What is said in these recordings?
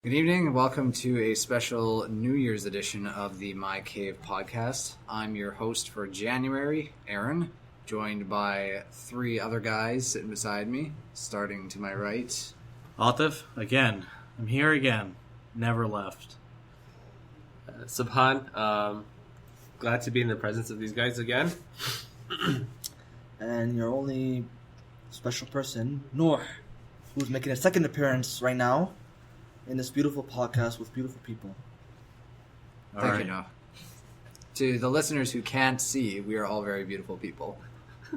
Good evening and welcome to a special New Year's edition of the My Cave podcast. I'm your host for January, Aaron, joined by three other guys sitting beside me, starting to my right. Atif, again. I'm here again. Never left. Subhan, glad to be in the presence of these guys again. And your only special person, Noor, who's making a second appearance right now in this beautiful podcast with beautiful people. Thank you, Noah. To the listeners who can't see, we are all very beautiful people.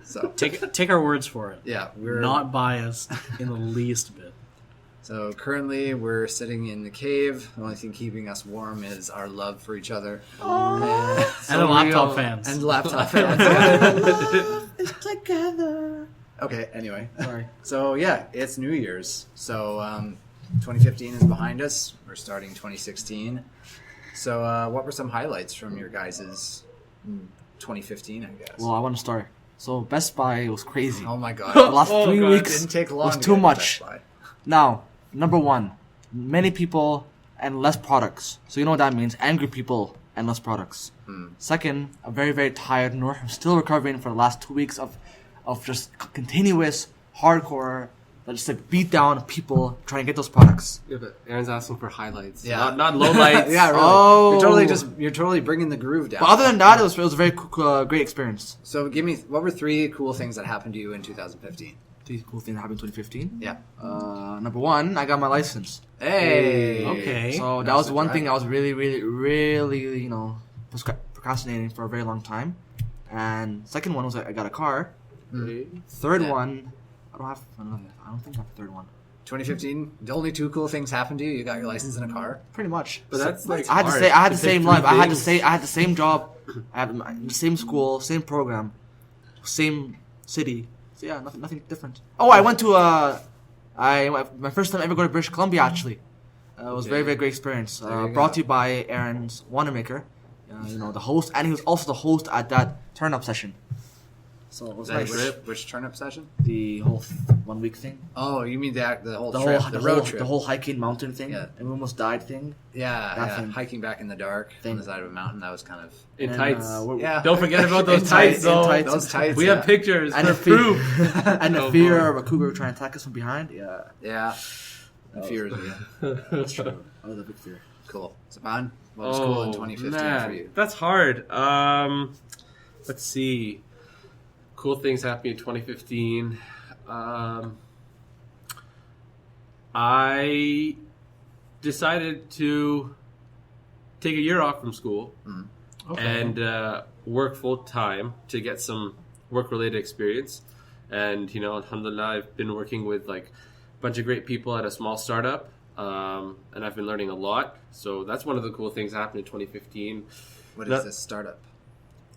So Take our words for it. yeah, We're not biased in the least bit. So currently we're sitting in the cave. The only thing keeping us warm is our love for each other. And the laptop fans. And laptop fans. Yeah. It's together. Okay, anyway. Sorry. So yeah, it's New Year's. So 2015 is behind us. We're starting 2016. So what were some highlights from your guys' 2015, I guess? Well, I want to start. So Best Buy was crazy. Oh my god. The last 3 weeks Didn't take long was to too get to much. Best Buy. Now, number one, many people and less products. So you know what that means. Angry people and less products. Second, a very, very tired Noor. I'm still recovering for the last 2 weeks of just continuous, hardcore, just like beat down people trying to get those products. Yeah, but Aaron's asking for highlights, Yeah. not lowlights. Yeah, really. Oh. You're totally bringing the groove down. But other than that, it was a very great experience. So give me, what were three cool things that happened to you in 2015? Three cool things happened in 2015. Yeah. Number one, I got my license. Hey. Okay. So that was one thing I was really, procrastinating for a very long time. And second one was I got a car. Third Yeah. one, I don't think I have a third one. 2015, the only two cool things happened to you. You got your license in a car. Pretty much. But that's like I had hard to say I had to the pick same three life. I things. had the same job. I had the same school, same program, same city. So yeah, nothing different. Oh, I went to my first time ever going to British Columbia actually. It was a very, very great experience. you Brought go. to you by Aaron's Wanamaker, the host, and he was also the host at that turn-up session. So it was Nice. nice. Which turn-up session? The whole 1 week thing. Oh, you mean the whole The trip, whole the road trip? the whole hiking mountain thing. Yeah. And we almost died thing. Yeah, Nothing. hiking back in the dark on Thing. the side of a mountain. That was kind of in And, tights. yeah. Don't forget about those In tights, in though. tights. Those tights. We yeah. have pictures And for the fear, proof. and the Oh, fear boy. of a cougar trying to attack us from behind. Yeah, Yeah. The fears of you. that's true. That was a big fear. Cool. Saban, what was cool in 2015 man, for you? That's hard. Let's see. Cool things happened in 2015. I decided to take a year off from school and work full time to get some work related experience. And alhamdulillah, I've been working with like a bunch of great people at a small startup, and I've been learning a lot. So that's one of the cool things that happened in 2015. What is this startup?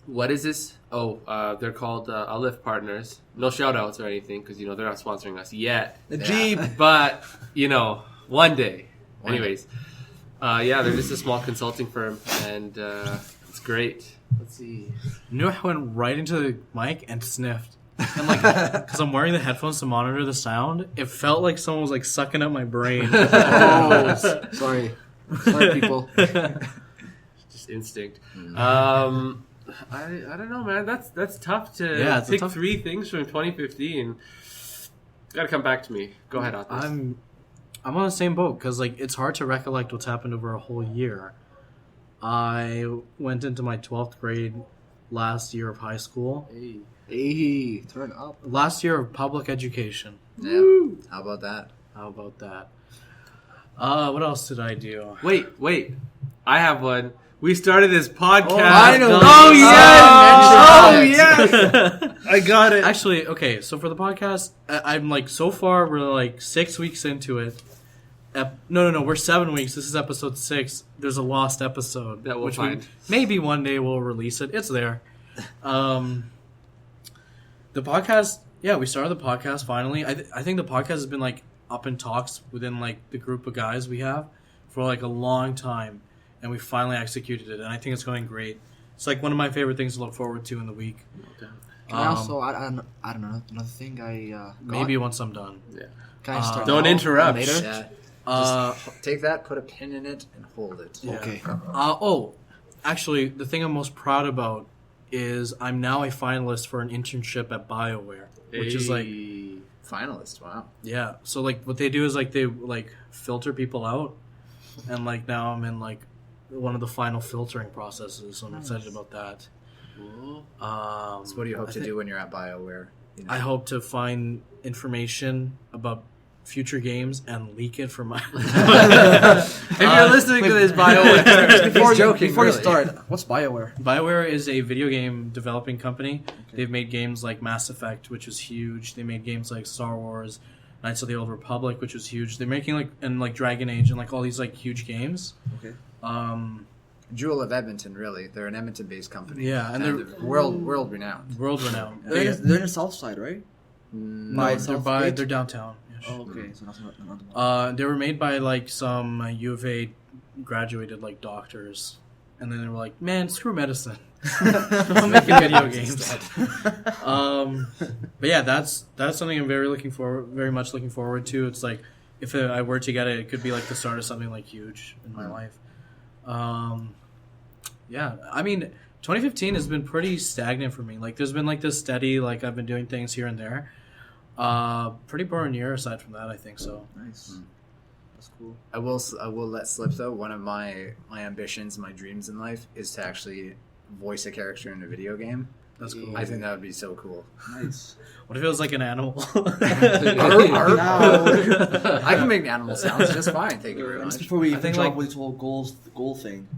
What is this? Oh, they're called Uplift Partners. No shout outs or anything because they're not sponsoring us yet. The Yeah. Jeep. But one day. One day. Anyways, they're just a small consulting firm, and it's great. Let's see. Nuh went right into the mic and sniffed. And because I'm wearing the headphones to monitor the sound, it felt like someone was like sucking up my brain. Oh, sorry, people. Just instinct. I don't know, man. That's tough to Yeah, it's pick tough. three things from 2015. Gotta come back to me. Go ahead, Atif. I'm on the same boat because it's hard to recollect what's happened over a whole year. I went into my 12th grade last year of high school. Hey, turn up. Last year of public education. Yeah. How about that? How about that? What else did I do? Wait. I have one. We started this podcast. I know. Oh, Oh, yes! I got it. Actually, okay, so for the podcast, I'm so far, we're 6 weeks into it. No, we're 7 weeks. This is episode 6. There's a lost episode. That we'll which find. Maybe one day we'll release it. It's there. The podcast, we started the podcast finally. I think the podcast has been up in talks within the group of guys we have for a long time. And we finally executed it, and I think it's going great. It's one of my favorite things to look forward to in the week. Can I also add another thing? Maybe once I'm done. Yeah. Can I start Don't now? interrupt. Later. Yeah. Just take that, put a pin in it, and hold it. Yeah. Okay. Actually, the thing I'm most proud about is I'm now a finalist for an internship at BioWare, which is like, Finalist, wow. yeah. So like, what they do is like they like filter people out, and like now I'm in like one of the final filtering processes. So I'm excited about that. Cool. So what do you hope to do when you're at BioWare? You know? I hope to find information about future games and leak it for my. If you're listening to this, BioWare. Before you really. start, what's BioWare? BioWare is a video game developing company. They've made games like Mass Effect, which was huge. They made games like Star Wars, Knights of the Old Republic, which was huge. They're making like Dragon Age and like all these like huge games. Okay. Jewel of Edmonton, really. They're an Edmonton-based company. Yeah, and they're world renowned. world renowned. They're in the south side, right? No, they're downtown. Yeah. Oh, okay. So not They were made by like some U of A graduated like doctors, and then they were like, "Man, screw medicine. I'm making video games." But yeah, that's something I'm very much looking forward to. It's like if I were to get it, it could be like the start of something like huge in my life. Yeah, I mean, 2015 has been pretty stagnant for me. Like, there's been like this steady, like I've been doing things here and there. Pretty boring year aside from that, I think so. Nice. That's cool. I will let slip though. One of my ambitions, my dreams in life, is to actually voice a character in a video game. That's cool. I think that would be so cool. Nice. What if it was like an animal? I can make animal sounds just fine. Thank you very Just much. before we I think, drop like- with this whole goal thing.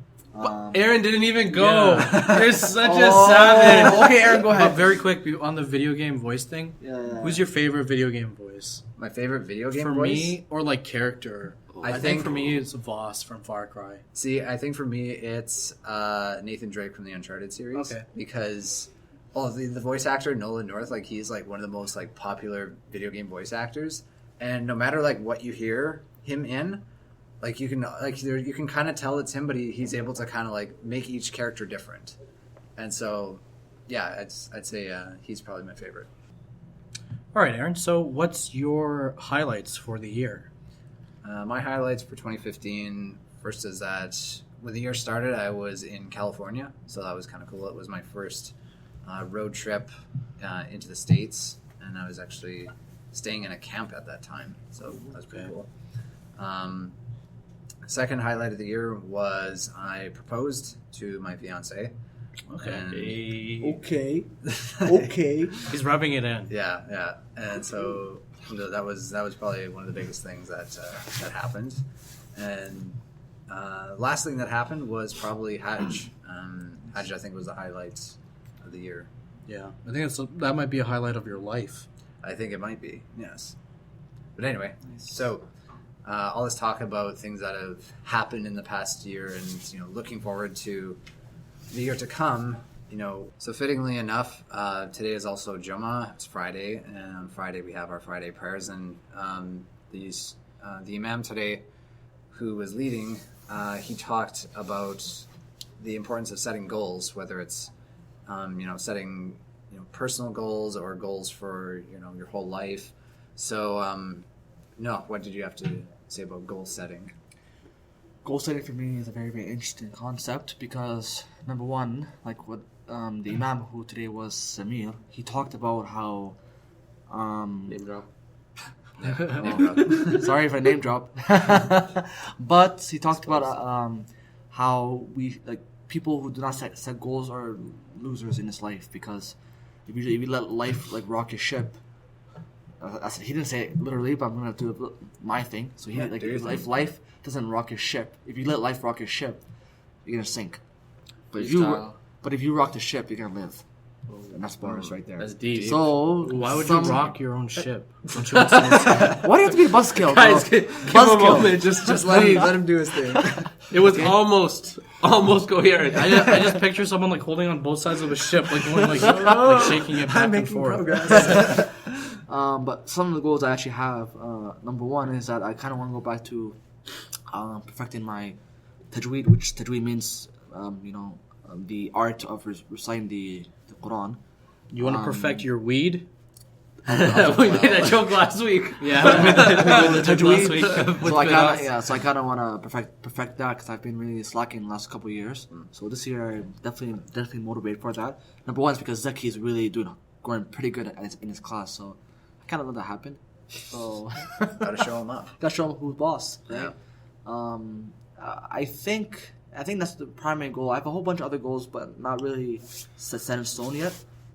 Aaron didn't even go. Yeah. You're such a savage. Okay, Aaron, go ahead. Very quick on the video game voice thing. Yeah. Who's your favorite video game voice? My favorite video game For voice? me, or like character? I think for me it's Voss from Far Cry. See, I think for me it's Nathan Drake from the Uncharted series. Okay. Because the voice actor Nolan North, like he's like one of the most like popular video game voice actors, and no matter like what you hear him in, like you can kind of tell it's him, but he's able to kind of like make each character different, and so yeah, I'd say he's probably my favorite. All right, Aaron. So, what's your highlights for the year? My highlights for 2015, first is that when the year started, I was in California, so that was kind of cool. It was my first road trip into the States, and I was actually staying in a camp at that time, so that was pretty cool. Second highlight of the year was I proposed to my fiance. Okay. Okay. He's rubbing it in. Yeah, and so that was probably one of the biggest things that happened. And last thing that happened was probably Hajj. Hajj, I think, was the highlight of the year. Yeah, I think that might be a highlight of your life. I think it might be, yes. But anyway, so all this talk about things that have happened in the past year, and looking forward to the year to come. So fittingly enough, today is also Jummah. It's Friday, and on Friday we have our Friday prayers. And the Imam today, who was leading, he talked about the importance of setting goals, whether it's setting personal goals or goals for your whole life. So what did you have to say about goal setting? Goal setting for me is a very, very interesting concept because, number one, like what the Imam who today was Samir, he talked about how Name drop. sorry for name drop, but he talked about how we like people who do not set goals are losers in this life, because if you let life like rock your ship. He didn't say it literally, but I'm gonna do my thing. So if life doesn't rock your ship, if you let life rock your ship, you're gonna sink. But if you rock the ship, you're gonna live. And that's bars right there. That's deep. So Why would you rock your own ship? Don't you want to why do you have to be a buzzkill? Guys, give him a moment. Just let him do his thing. It was almost coherent. I just picture someone like holding on both sides of a ship, like going like shaking it back and forth. But some of the goals I actually have, number one is that I kind of want to go back to perfecting my tajweed, which tajweed means, the art of reciting the Quran. You want to perfect your weed? We made that joke last week. Yeah, we made that joke last week. So I kind of want to perfect that because I've been really slacking the last couple of years. So this year I'm definitely motivated for that. Number one is because Zeki is really going pretty good in his class. So I kind of let that happen. So Gotta show him up. gotta show him who's boss. Yeah. I think that's the primary goal. I have a whole bunch of other goals, but not really set in stone yet.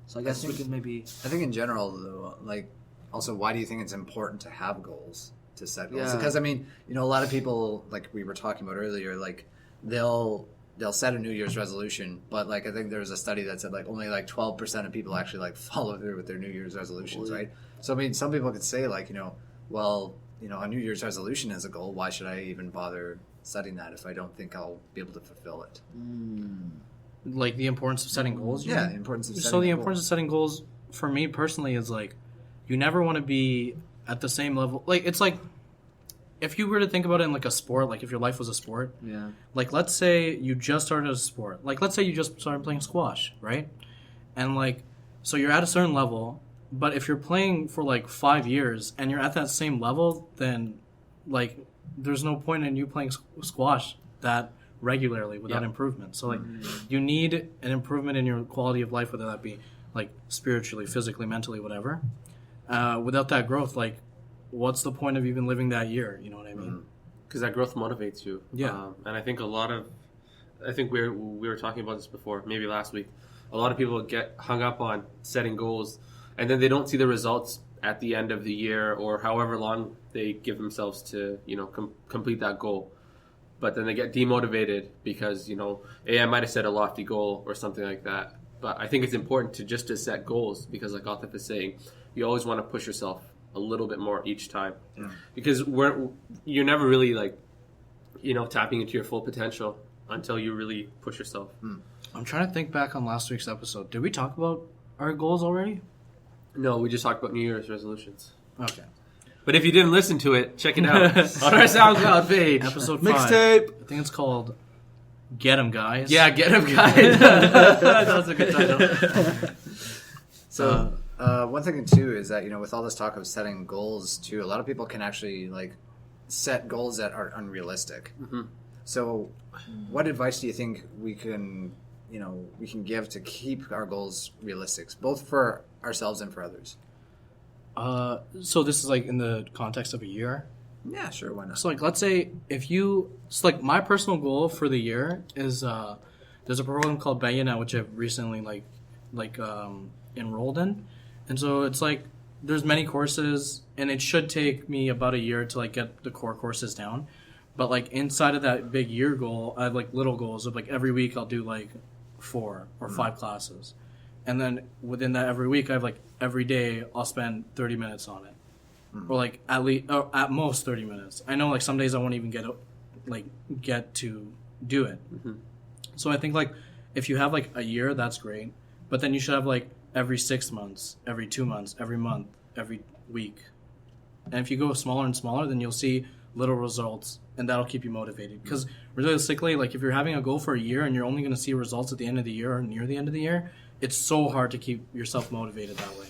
So I guess we can maybe. I think in general, though, like, also, why do you think it's important to have goals, to set goals? Yeah. Because, I mean, a lot of people, like we were talking about earlier, like, they'll set a New Year's resolution, but, like, I think there was a study that said, like, only, like, 12% of people actually, like, follow through with their New Year's resolutions, right? So, I mean, some people could say, like, well, a New Year's resolution is a goal. Why should I even bother setting that if I don't think I'll be able to fulfill it? Like the importance of setting goals. Yeah, the importance of setting So the goals. importance of setting goals for me personally is like, you never want to be at the same level. Like it's like, if you were to think about it in like a sport, like if your life was a sport, Yeah. like let's say you just started a sport. Like let's say you just started playing squash, right? And like, so you're at a certain level, but if you're playing for like 5 years and you're at that same level, then like there's no point in you playing squash that regularly without improvement. So like you need an improvement in your quality of life, whether that be like spiritually, physically, mentally, whatever. Without that growth, like what's the point of even living that year? You know what I mean? Because that growth motivates you. Yeah. And I think I think we were talking about this before, maybe last week. A lot of people get hung up on setting goals, and then they don't see the results at the end of the year or however long they give themselves to, complete that goal. But then they get demotivated because, hey, I might have set a lofty goal or something like that. But I think it's important to set goals because, like Atif is saying, you always want to push yourself a little bit more each time. Yeah. Because you're never really, like, tapping into your full potential until you really push yourself. I'm trying to think back on last week's episode. Did we talk about our goals already? No, we just talked about New Year's resolutions. Okay. But if you didn't listen to it, check it out on our SoundCloud page. Episode 5. Mixtape. I think it's called Get 'em Guys. Yeah, Get 'em Guys. That was a good title. So one thing too is that with all this talk of setting goals too, a lot of people can actually like set goals that are unrealistic. Mm-hmm. So, what advice do you think we can give to keep our goals realistic, both for ourselves and for others? So this is like in the context of a year. Yeah, sure. Why not? So like, let's say my personal goal for the year is there's a program called Bayonet which I've recently enrolled in, and so it's like there's many courses and it should take me about a year to like get the core courses down, but like inside of that big year goal I have like little goals of like every week I'll do like 4 or 5 classes, and then within that every week I have like every day I'll spend 30 minutes on it. Or like at most 30 minutes. I know like some days I won't even get to do it. Mm-hmm. So I think like if you have like a year, that's great. But then you should have like every 6 months, every 2 months, every month, every week. And if you go smaller and smaller, then you'll see little results, and that'll keep you motivated. Because realistically, like if you're having a goal for a year and you're only going to see results at the end of the year or near the end of the year, it's so hard to keep yourself motivated that way.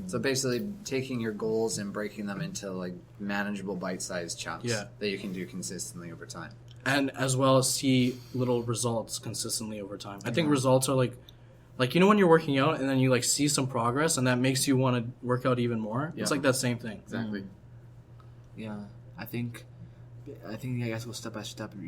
So basically taking your goals and breaking them into like manageable bite-sized chunks that you can do consistently over time. And as well as see little results consistently over time. I think results are like when you're working out and then you like see some progress and that makes you want to work out even more. Yeah. It's like that same thing. Exactly. Yeah, I think you guys go step by step if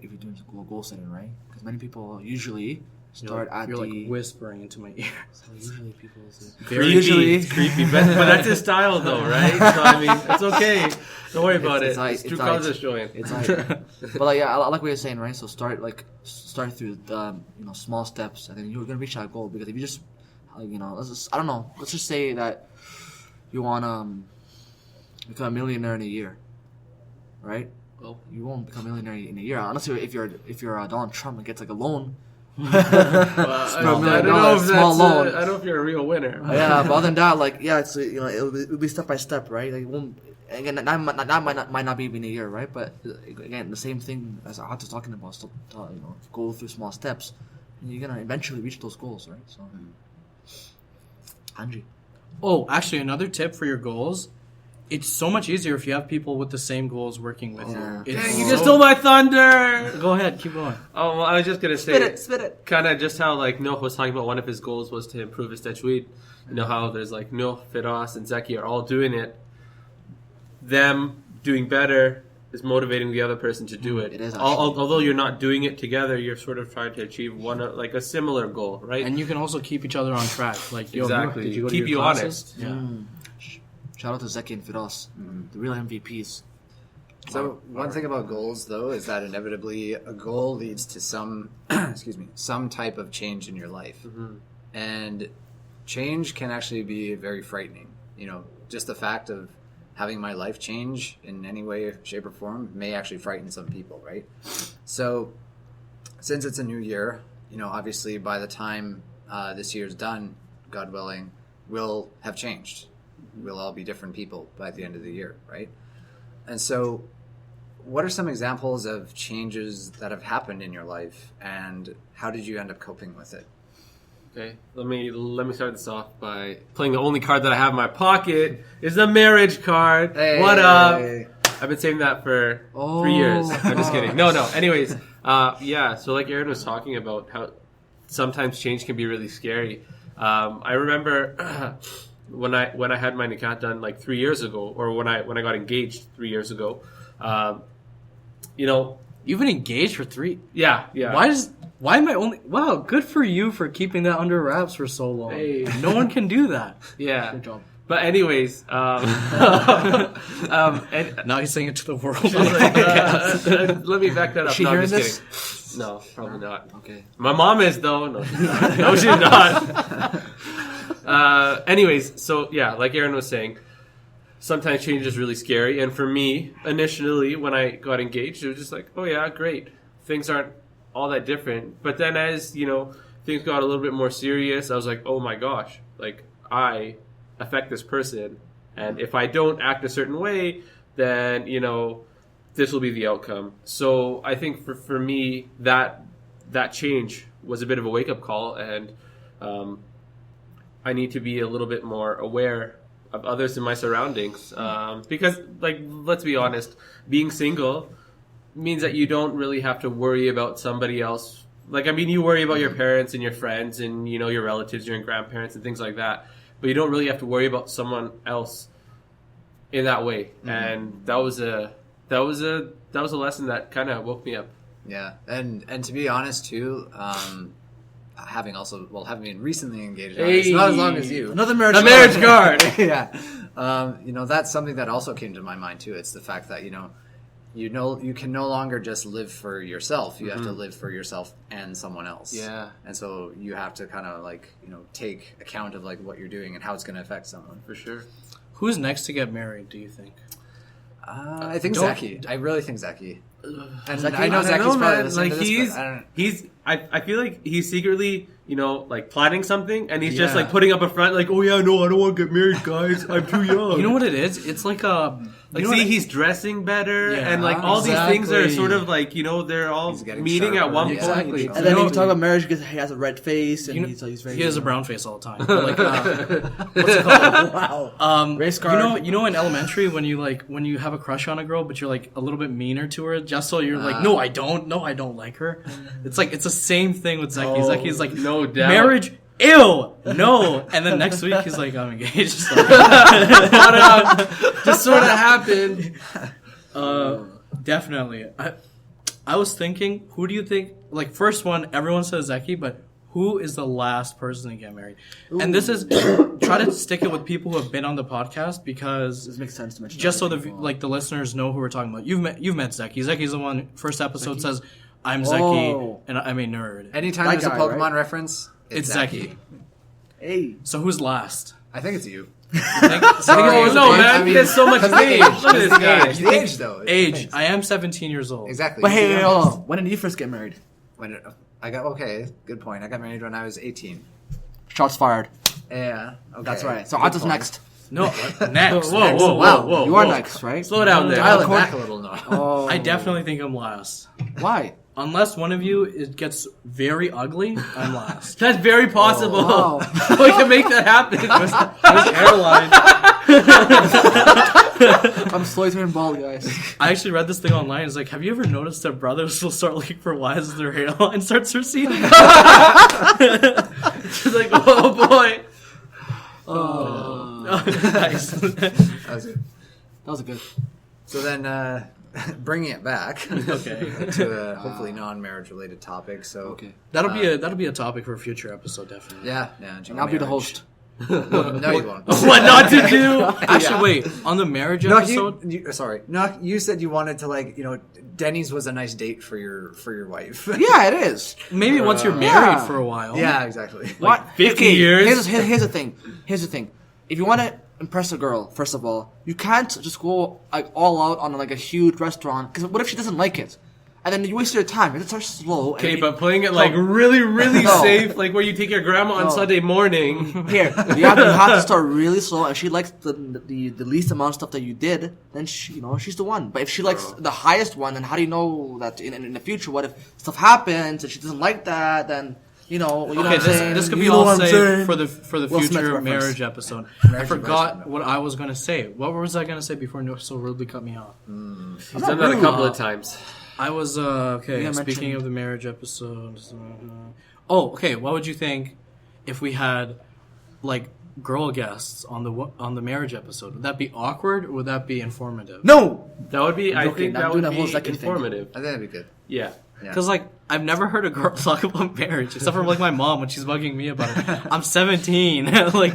you're doing goal setting, right? Because many people usually start you're like whispering into my ear. So usually people say, it's creepy, but that's his style though, right? So I mean, it's okay. Don't worry about it. It's true colors are showing. It's but like I like what you're saying, right? So start through the small steps, and then you're gonna reach that goal. Because if you just let's just say that you want become a millionaire in a year, right? Well, you won't become a millionaire in a year unless if you're Donald Trump and gets like a loan. I don't know if you're a real winner. Yeah, but other than that, like it's it'll be step by step, right? Like it won't. Again, that might not be even a year, right? But again, the same thing as Ahat was talking about. So, go through small steps, and you're gonna eventually reach those goals, right? So, Angie. Oh, actually, another tip for your goals. It's so much easier if you have people with the same goals working with you. It's You just stole my thunder. Go ahead, keep going. Oh, well, I was just gonna say, Spit it. kind of just how like Noh was talking about one of his goals was to improve his tajweed. You know how there's like Noh, Firas, and Zeki are all doing it. Them doing better is motivating the other person to do it. It is Although you're not doing it together, you're sort of trying to achieve like a similar goal, right? And you can also keep each other on track. Like, yo, Exactly. did you go to Keep your you classes? honest. Yeah. Shout out to Zeki and Firas, the real MVPs. So one thing about goals, though, is that inevitably a goal leads to some, some type of change in your life, and change can actually be very frightening. You know, just the fact of having my life change in any way, shape, or form may actually frighten some people, right? So, since it's a new year, you know, obviously by the time this year's done, God willing, we'll have changed. We'll all be different people by the end of the year, right? And so, what are some examples of changes that have happened in your life, and how did you end up coping with it? Okay, let me start this off by playing the only card that I have in my pocket is the marriage card. Hey. What up? I've been saving that for 3 years. I'm just kidding. No. Anyways, yeah. So like Aaron was talking about how sometimes change can be really scary. I remember when I had my nikah done like 3 years ago, or when I got engaged 3 years ago. You know, You've been engaged for 3. yeah. Why am I only? Wow, good for you for keeping that under wraps for so long. Hey. No one can do that. Yeah. Good job. But anyways, and, Now he's saying it to the world. let me back that up. Is she No, I'm hearing just this? kidding. No, probably not. Okay. My mom is though. No, she's not. No, she's not. Anyways, so yeah, like Aaron was saying, sometimes change is really scary. And for me, initially, when I got engaged, it was just like, oh yeah, great. Things aren't all that different. But then as, you know, things got a little bit more serious, I was like, oh my gosh, like I affect this person. And if I don't act a certain way, then, you know, this will be the outcome. So I think for me, that change was a bit of a wake-up call. And I need to be a little bit more aware of others in my surroundings. Because, like, let's be honest, being single means that you don't really have to worry about somebody else. Like, I mean, you worry about your parents and your friends and, you know, your relatives, your grandparents and things like that. But you don't really have to worry about someone else in that way. And that was a lesson that kind of woke me up. Yeah, and to be honest too, having been recently engaged, it's not as long as you. Another marriage. The marriage card. Yeah, you know, that's something that also came to my mind too. It's the fact that you can no longer just live for yourself. You have to live for yourself and someone else. Yeah. And so you have to kind of like, you know, take account of like what you're doing and how it's going to affect someone. For sure. Who's next to get married, do you think? I think Don't- Zeki. I really think Zeki. And Zeki? I know I Zeki's don't know, probably man. listening Like to this, but I don't. I feel like he's secretly, you know, like planning something, and he's just Yeah. like putting up a front, like, oh yeah, no, I don't want to get married, guys. I'm too young. You know what it is? It's like a... Like, you know see, what- he's dressing better, Yeah, and like all these things are exactly. sort of like, you know, they're all He's getting meeting at sharper. one Yeah. point. Exactly. And then You if know- you talk about marriage, because he has a red face and You know, he's very. he has a brown face all the time. But like, what's it called? Wow. Race card. You know, in elementary when you have a crush on a girl, but you're like a little bit meaner to her, just so you're like, no, I don't like her. It's like it's the same thing with Zeki. Oh, Zeki's like, no doubt. marriage. Ew, no. And then next week he's like, I'm engaged. So, Just sort of happened. definitely. I was thinking, who do you think? Like, first one, everyone says Zeki, but who is the last person to get married? And this is try to stick it with people who have been on the podcast because This makes sense to mention. just so other the people. the listeners know who we're talking about. You've met Zeki. Zeki's the one. First episode says, "I'm Oh. Zeki and I'm a nerd." Anytime That there's a guy, Pokemon right? reference, It's Zeki. Hey. So who's last? I think it's you. Oh no, man! He has so much age. Look at this guy. The age, though. Age. I am 17 years old. Exactly. But He's hey, the hold youngest. on. When did you first get married? Good point. I got married when I was 18. Shots fired. Yeah. Okay. That's right. So Good Arthur's point. next. No, next. Wow, whoa, you are whoa. next, right? Slow down there. Dial it back a little now. Oh. I definitely think I'm last. Why? unless one of you gets very ugly, I'm last. That's very possible. Wow. We can make that happen. Airline. I'm slowly turning bald, guys. I actually read this thing online. It's like, have you ever noticed that brothers will start looking for wives as their hairline starts receding? It's like, oh boy. Nice. That was good. So then, bringing it back Okay. to a hopefully non-marriage related topic. So Okay. That'll be a topic for a future episode, definitely. yeah. And I'll be the host. No, you won't. What not to do? Actually, wait. On the marriage No, episode, sorry. No, you said you wanted to Denny's was a nice date for your wife. Yeah, it is. maybe once you're married Yeah. for a while. Yeah, exactly. What? 50 years? Here's the thing. Here's the thing. If you want to impress a girl, first of all, you can't just go like all out on like a huge restaurant. Because what if she doesn't like it? And then you waste your time. You have to start slow. Okay, but playing it like really, really safe, like where you take your grandma on Sunday morning. Here, you have to start really slow. And she likes the least amount of stuff that you did, then she's the one. But if she likes the highest one, then how do you know that in the future? What if stuff happens and she doesn't like that? Then you know what I'm saying? This could be You know all what I'm saved saying? for the Will Smith future reference. marriage episode. I forgot what I was gonna say. What was I gonna say before Noah so rudely cut me off? He's done that a couple of times. I was okay. Yeah, Speaking mentioned- of the marriage episode, oh, okay. What would you think if we had like girl guests on the marriage episode? Would that be awkward or would that be informative? No. That would be, I Okay, think now that doing would that whole be second thing. informative. I think that'd be good. Yeah. Because like I've never heard a girl talk about marriage except for like my mom when she's bugging me about it. I'm 17. Like,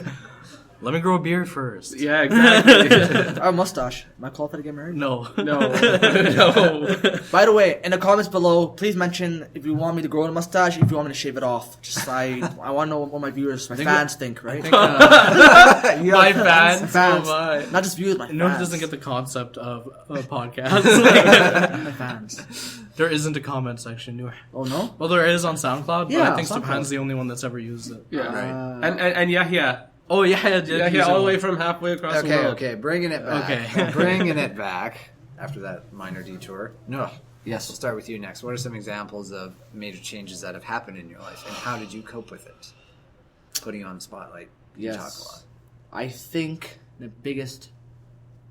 let me grow a beard first. Yeah, exactly. Our mustache. Am I qualified to get married? No. No. No. By the way, in the comments below, please mention if you want me to grow a mustache, if you want me to shave it off. Just I want to know what my viewers, my fans think, right? My fans. Fans. Oh my. Not just viewers, my fans. Noah doesn't get the concept of a podcast. my fans. There isn't a comment section. Oh no? Well, there is on SoundCloud, but Yeah, I think SoundCloud. Stepan's the only one that's ever used it. Yeah. Right. And Yahya. Oh yeah, Yahya all the way from halfway across the world. Okay, bringing it back. Okay. Bringing it back after that minor detour. No. Yes. We'll start with you next. What are some examples of major changes that have happened in your life, and how did you cope with it? Putting you on the spotlight. You talk a lot. I think the biggest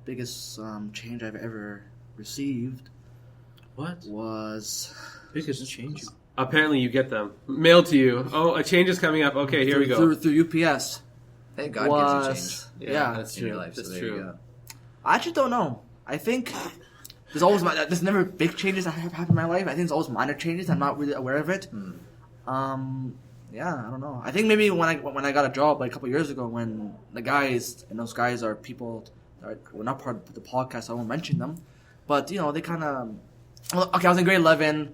change I've ever received What? was Biggest change. Apparently you get them. Mailed to you. Oh, a change is coming up. Okay, here we go. through UPS. Hey, God gives you change. Yeah, That's In your true. life, so That's there you true. go. I actually don't know. I think there's never big changes that have happened in my life. I think it's always minor changes. I'm not really aware of it. Yeah, I don't know. I think maybe when I got a job like a couple of years ago, when the guys and those guys are people that were not part of the podcast, so I won't mention them. But they kind of okay. I was in grade 11.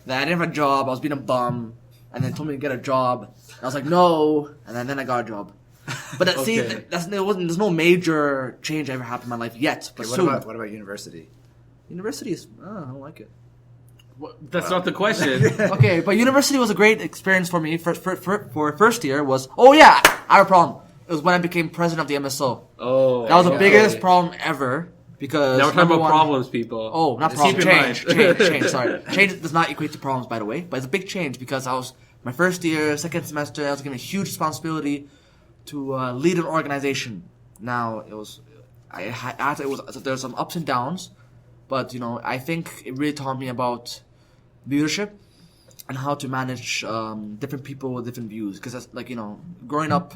Then I didn't have a job. I was being a bum, and then told me to get a job. And I was like no, and then I got a job. But see, Okay. there's no major change ever happened in my life yet. But Okay, soon. what about university? University is I don't like it. That's not the question. Okay, but university was a great experience for me. For first year was I have a problem. It was when I became president of the MSO. Oh. That was the okay. biggest problem ever because Now we're talking number about one- problems, people. Oh, not Just problem. keep in mind. Change. Sorry, change does not equate to problems, by the way. But it's a big change because I was my first year, second semester. I was given a huge responsibility to lead an organization. Now it was there's some ups and downs, but I think it really taught me about leadership and how to manage different people with different views. Because growing up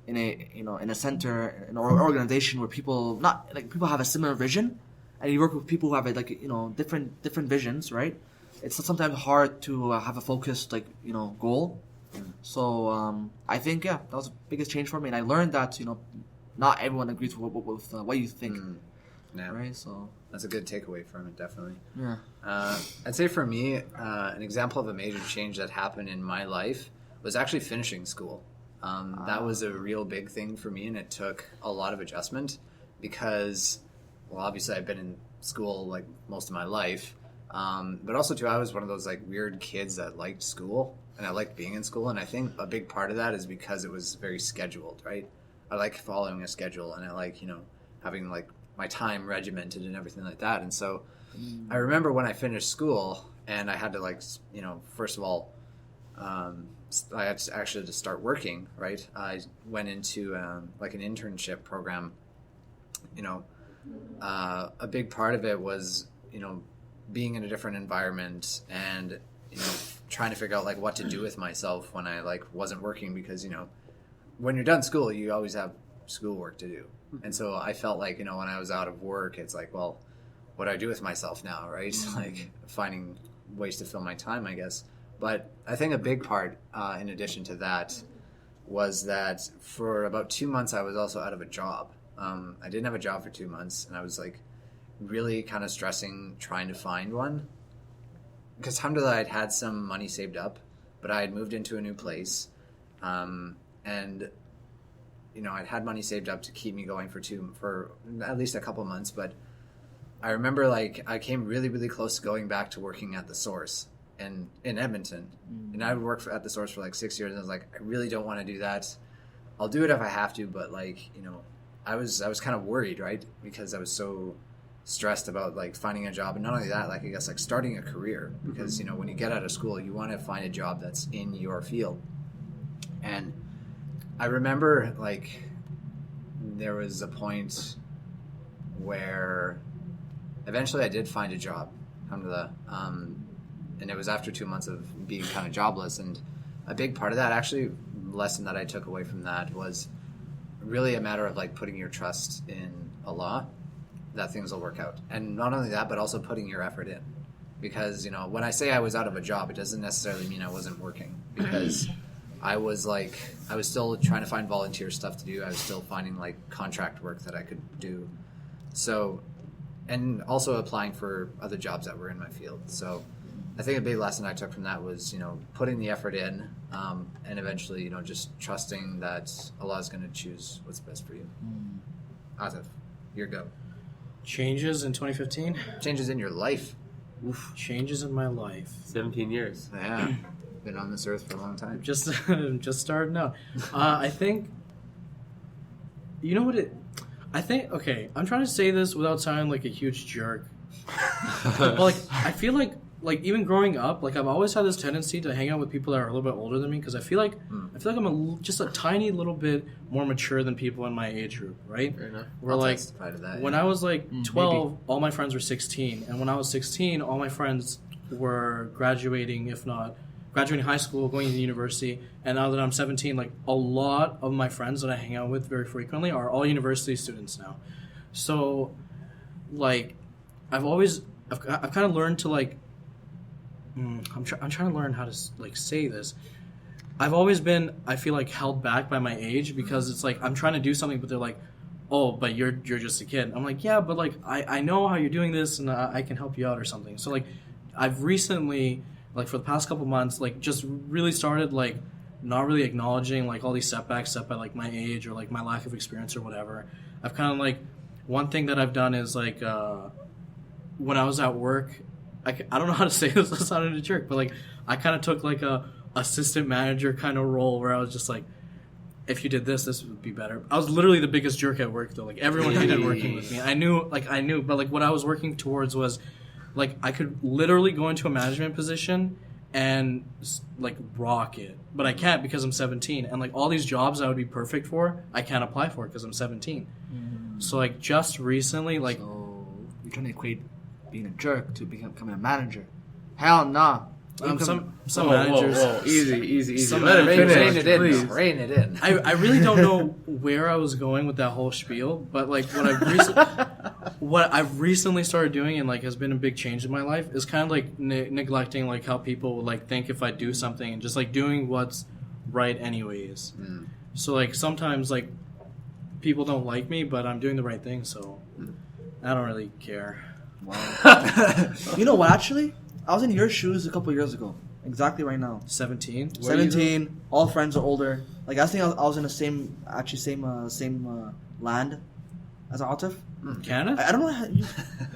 in a center, in an organization where people have a similar vision, and you work with people who have different visions, right? It's sometimes hard to have a focused goal. So I think that was the biggest change for me, and I learned that not everyone agrees with what you think, Yeah. right? So That's a good takeaway from it, definitely. yeah. I'd say for me, an example of a major change that happened in my life was actually finishing school. That was a real big thing for me, and it took a lot of adjustment because, well, obviously I've been in school like most of my life, but also too I was one of those like weird kids that liked school and I liked being in school, and I think a big part of that is because it was very scheduled, right? I like following a schedule, and I like having like my time regimented and everything like that, and so I remember when I finished school and I had to first of all, I had to actually to start working. Right, I went into like an internship program. A big part of it was being in a different environment and trying to figure out like what to do with myself when I like wasn't working, because when you're done school you always have schoolwork to do. And so I felt like when I was out of work, it's like, well, what do I do with myself now, right? Like finding ways to fill my time, I guess. But I think a big part in addition to that was that for about 2 months I was also out of a job. I didn't have a job for 2 months, and I was like really kind of stressing trying to find one, because alhamdulillah I'd had some money saved up, but I had moved into a new place, and I'd had money saved up to keep me going for at least a couple months. But I remember like I came really, really close to going back to working at the Source in Edmonton, and I would work at the Source for like 6 years, and I was like, I really don't want to do that. I'll do it if I have to, but like I was kind of worried, right? Because I was so stressed about like finding a job, and not only that, like I guess like starting a career, because when you get out of school you want to find a job that's in your field. And I remember like there was a point where eventually I did find a job, alhamdulillah, and it was after 2 months of being kind of jobless. And a big part of that, actually, lesson that I took away from that was really a matter of like putting your trust in Allah that things will work out. And not only that, but also putting your effort in. Because, when I say I was out of a job, it doesn't necessarily mean I wasn't working. Because I was still trying to find volunteer stuff to do. I was still finding like contract work that I could do. So, and also applying for other jobs that were in my field. So I think a big lesson I took from that was, putting the effort in, and eventually, just trusting that Allah is going to choose what's best for you. Atif, your go. Changes in 2015? Changes in your life. Oof. Changes in my life. 17 years. Yeah. Been on this earth for a long time. Just starting out. I think, okay, I'm trying to say this without sounding like a huge jerk. But like, I feel like even growing up, like I've always had this tendency to hang out with people that are a little bit older than me, because I feel like I'm just a tiny little bit more mature than people in my age group, right? Fair enough. Where like when I was like 12, all my friends were 16, and when I was 16, all my friends were graduating high school, going to university. And now that I'm 17, like a lot of my friends that I hang out with very frequently are all university students now. So like I've kind of learned to like I'm trying to learn how to like say this. I've always been, I feel like, held back by my age, because it's like I'm trying to do something, but they're like, oh, but you're just a kid. I'm like, yeah, but like I know how you're doing this, and I can help you out or something. So like I've recently, like for the past couple months, like just really started like not really acknowledging like all these setbacks set by like my age or like my lack of experience or whatever. I've kind of like, one thing that I've done is like when I was at work, I don't know how to say this, I sounded a jerk, but like I kind of took like a assistant manager kind of role, where I was just like, if you did this would be better. I was literally the biggest jerk at work though. Like everyone hated working with me. I knew, but like what I was working towards was like I could literally go into a management position and like rock it, but I can't because I'm 17, and like all these jobs I would be perfect for, I can't apply for because I'm 17. So like just recently, like, so you're trying to equate being a jerk to becoming a manager? Hell nah. Some managers. Whoa. Easy. Some Let him managers- finish, please. Rein it in. I really don't know where I was going with that whole spiel, but like what I've recently started doing, and like has been a big change in my life, is kind of like neglecting like how people will like think if I do something, and just like doing what's right anyways. So like sometimes like people don't like me, but I'm doing the right thing, so I don't really care. Wow. You know what? Actually, I was in your shoes a couple years ago. Exactly right now. 17. 17. All friends are older. Like I think I was in the same land as Atif. Canada? I don't know how you,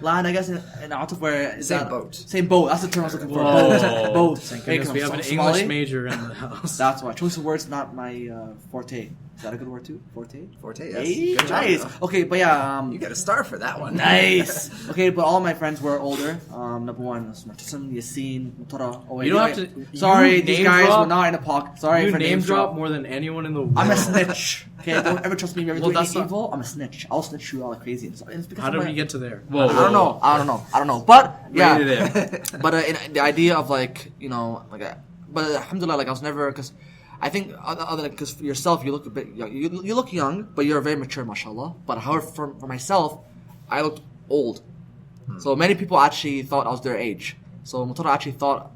land. I guess in Atif where Same boat. Same boat. That's the term I was looking for. Whoa. Boat. Thank goodness we have an Somali? English major in the house. That's why. Choice of words not my forte. Is that a good word too? Forte? Forte, yes. Hey, Good job, nice. though. Okay, but yeah. You got a star for that one. Nice. Okay, but all my friends were older. Number one was Martisan, Yassine, Mutora. Oh, wait, You don't wait. have to. Sorry, you these name guys drop, were not in the pocket. Sorry You for name names drop more than anyone in the world. I'm a snitch. Okay, don't ever trust me. If you're Well, doing that's not- evil, I'm a snitch. I'll snitch you all like crazy. It's because How of did my- we get to there? Whoa, I don't know. But yeah, Rated it. but in the idea of like but alhamdulillah, like I was never because I think other because for yourself you look a bit you look young, but you're very mature, mashallah. But however, for myself, I looked old. So many people actually thought I was their age. So Mutora actually thought,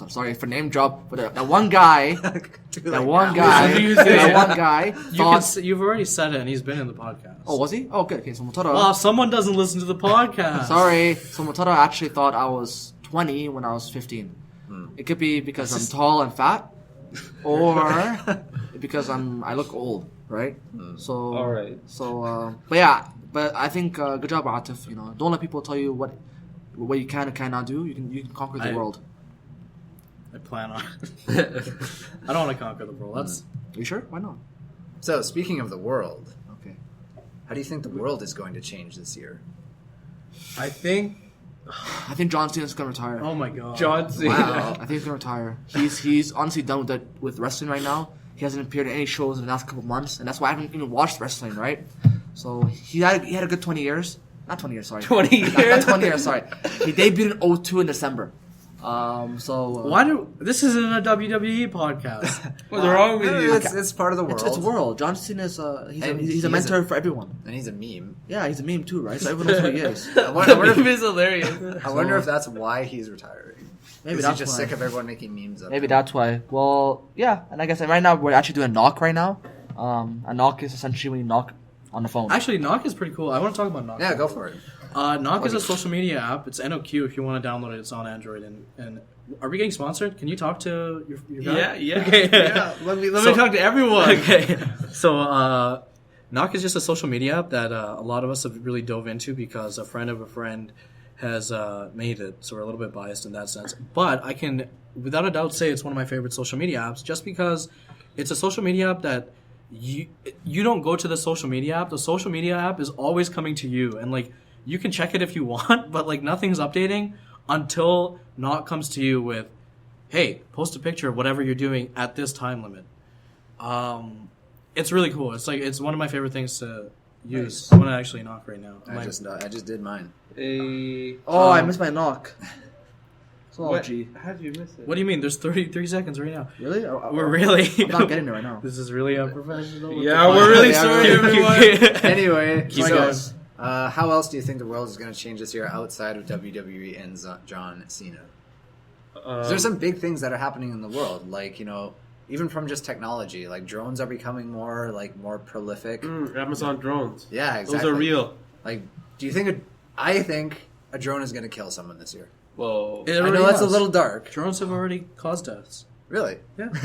sorry for name drop, but that one guy, that one guy thought. You've already said it, and he's been in the podcast. Oh, was he? Oh, good. Okay, so Mutora. Well, someone doesn't listen to the podcast. Sorry. So Mutora actually thought I was 20 when I was 15. It could be because I'm tall and fat, or because I look old, right? So. All right. So, but yeah, but I think good job, Atif. You know, don't let people tell you what you can and cannot do. You can conquer the world. I plan on. I don't want to conquer the world. That's. Are you sure? Why not? So, speaking of the world, Okay. how do you think the world is going to change this year? I think. I think John Cena's gonna retire. Oh my god. John Cena. Wow. I think he's gonna retire. He's honestly done with wrestling right now. He hasn't appeared in any shows in the last couple months, and that's why I haven't even watched wrestling. Right? So he had a good 20 years. Not 20 years, sorry. 20 years? Not 20 years, sorry. He debuted in 02 in December. Why do this isn't a WWE podcast? What's wrong with you? It's part of the world. It's world. John Cena is he's a he mentor is for everyone. And he's a meme. Yeah, he's a meme too, right? So everyone knows who he is. I wonder, The meme is hilarious. I wonder if that's why he's retiring. Maybe Is that's he just why. sick of everyone making memes of Maybe him? that's why. Well, yeah, and I guess right now we're actually doing knock right now. A knock is essentially when you knock on the phone. Actually, Knock is pretty cool. I want to talk about Knock. Yeah, go for it. Knock is a social media app. It's NOQ if you want to download it. It's on Android. And are we getting sponsored? Can you talk to your guy? Yeah. Okay. Yeah. Let me So- talk to everyone. Okay. So, Knock is just a social media app that a lot of us have really dove into because a friend of a friend has made it. So we're a little bit biased in that sense. But I can, without a doubt, say it's one of my favorite social media apps just because it's a social media app that you don't go to the social media app. The social media app is always coming to you. And, like, you can check it if you want, but, like, nothing's updating until Knock comes to you with, hey, post a picture of whatever you're doing at this time limit. It's really cool. It's one of my favorite things to use. I'm gonna actually knock right now. I just did mine. I missed my knock. So What? gee. How did you miss it? What do you mean? There's 33 seconds right now. Really? We're really. I'm not getting it right now. This is really unprofessional. Yeah, we're really Yeah, sorry, really. everyone. Anyway, Sorry, so, guys. how else do you think the world is going to change this year outside of WWE and John Cena? There's some big things that are happening in the world, like, you know, even from just technology, like drones are becoming more prolific. Amazon drones. Yeah, exactly. Those are real. Like, do you think? I think a drone is going to kill someone this year. Whoa. It I already know that's a has. little dark. Drones have already caused deaths. Really? Yeah. Guess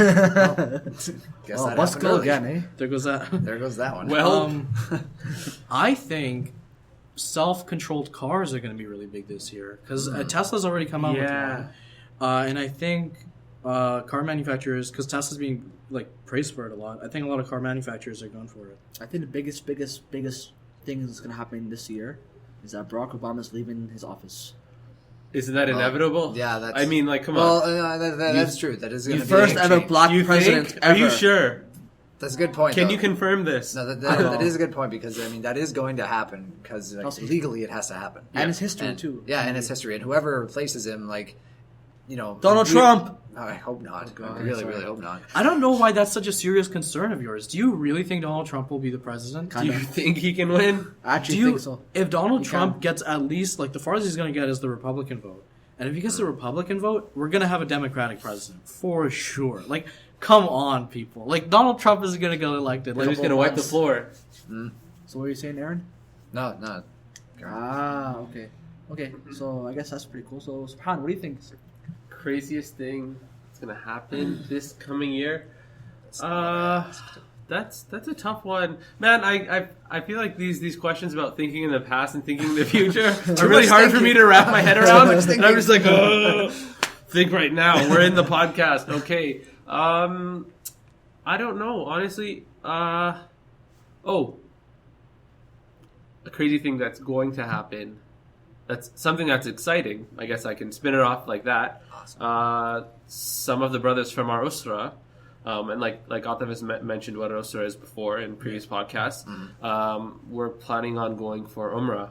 Oh, that let's happened go early. again, eh? There goes that. There goes that one. Well, I think self-controlled cars are going to be really big this year because Tesla's already come out with Yeah. one, and I think car manufacturers, because Tesla's being like praised for it a lot. I think a lot of car manufacturers are going for it. I think the biggest thing that's gonna happen this year is that Barack Obama's leaving his office. isn't that inevitable? yeah, that's. I mean, like, come well, on. that's true. That is going The to be first a ever change. black You president think? ever. Are you sure? That's a good point. Can though. you confirm this? No, I don't know. that is a good point because I mean that is going to happen because Also- legally it has to happen. And his history And- too. Yeah, and it's history, and whoever replaces him, like, you know, Donald Trump. I hope not. God, I really, sorry. really hope not. I don't know why that's such a serious concern of yours. Do you really think Donald Trump will be the president? Do you think he can win? I Do actually you, think so. if Donald He Trump can. gets at least, like, the farthest he's going to get is the Republican vote. And if he gets the Republican vote, we're going to have a Democratic president. For sure. Like, come on, people. Like, Donald Trump is going to get elected. We're Like, just going to wipe the months. floor. So what are you saying, Aaron? No. Okay. Okay, so I guess that's pretty cool. So, Subhan, what do you think? Craziest thing that's going to happen this coming year? That's a tough one, man. I feel like these questions about thinking in the past and thinking in the future are really hard for me to wrap my head around. much And I'm just like, think right now. We're in the podcast, okay? I don't know. Honestly, A crazy thing that's going to happen. That's something that's exciting. I guess I can spin it off like that. Awesome. Some of the brothers from our Usra, and like Atif has mentioned what Usra is before in previous podcasts, we're planning on going for Umrah.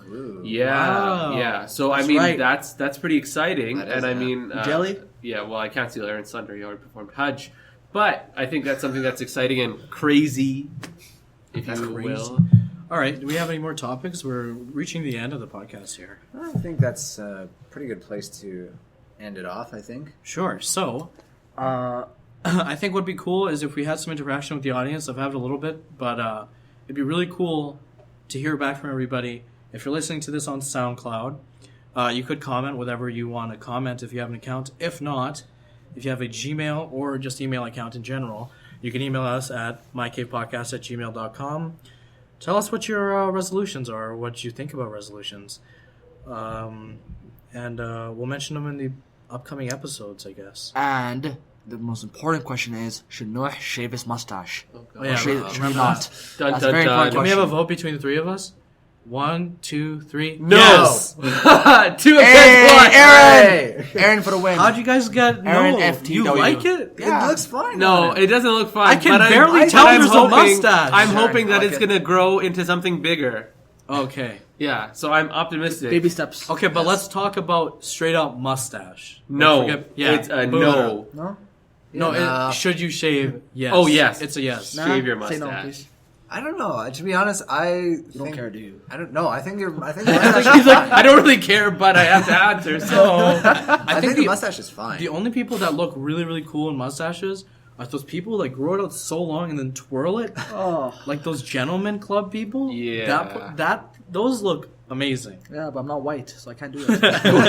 Ooh. Wow. Yeah. So That's I mean, right. that's pretty exciting, That is, and I yeah. mean, Jelly? Yeah. Well, I can't steal Aaron's thunder. He already performed Hajj, but I think that's something that's exciting and crazy, if you will. All right. Do we have any more topics? We're reaching the end of the podcast here. I think that's a pretty good place to end it off, I think. Sure. So, I think what'd be cool is if we had some interaction with the audience. I've had it a little bit, but it'd be really cool to hear back from everybody. If you're listening to this on SoundCloud, you could comment whatever you want to comment if you have an account. If not, if you have a Gmail or just email account in general, you can email us at mycavepodcast@gmail.com. Tell us what your resolutions are, what you think about resolutions. And we'll mention them in the upcoming episodes, I guess. And the most important question is, should Nuh shave his mustache? Oh, Oh, yeah, Or should he remember not? that. Dun, That's a dun, very dun. important Can we have a question. vote between the three of us? 1, 2, 3. No. Yes! 2 against 1. Aaron! Aaron for the win. How'd you guys get Aaron no? FTW. You like it? Yeah. It looks fine. No, on it doesn't look fine. I can but barely I'm, tell but I'm there's a hoping, mustache. I'm Sure, hoping that I like it's it. going to grow into something bigger. Okay. Yeah, so I'm optimistic. Baby steps. Okay, but let's talk about straight up mustache. No, Yeah, it's a boo. no. No? No, Yeah. should you shave? Yes. Oh, yes. It's a yes. Nah, Shave your say no, mustache. please. I don't know. To be honest, You don't care, do you? I don't know. I think He's like, I don't really care, but I have to answer. So I think the the- mustache is fine. The only people that look really, really cool in mustaches are those people that grow it out so long and then twirl it. Oh. Like those gentleman club people. Yeah. Those look amazing. Yeah, but I'm not white, so I can't do it.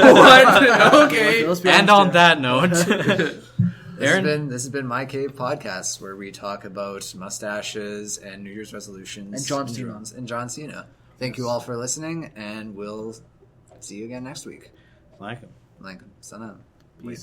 what? Okay. Let's be And honest on here. that note, Aaron? This has been My Cave Podcast, where we talk about mustaches and New Year's resolutions And John Cena. drums and John Cena. Thank you all for listening, and we'll see you again next week. like 'em. Like, sana. Peace.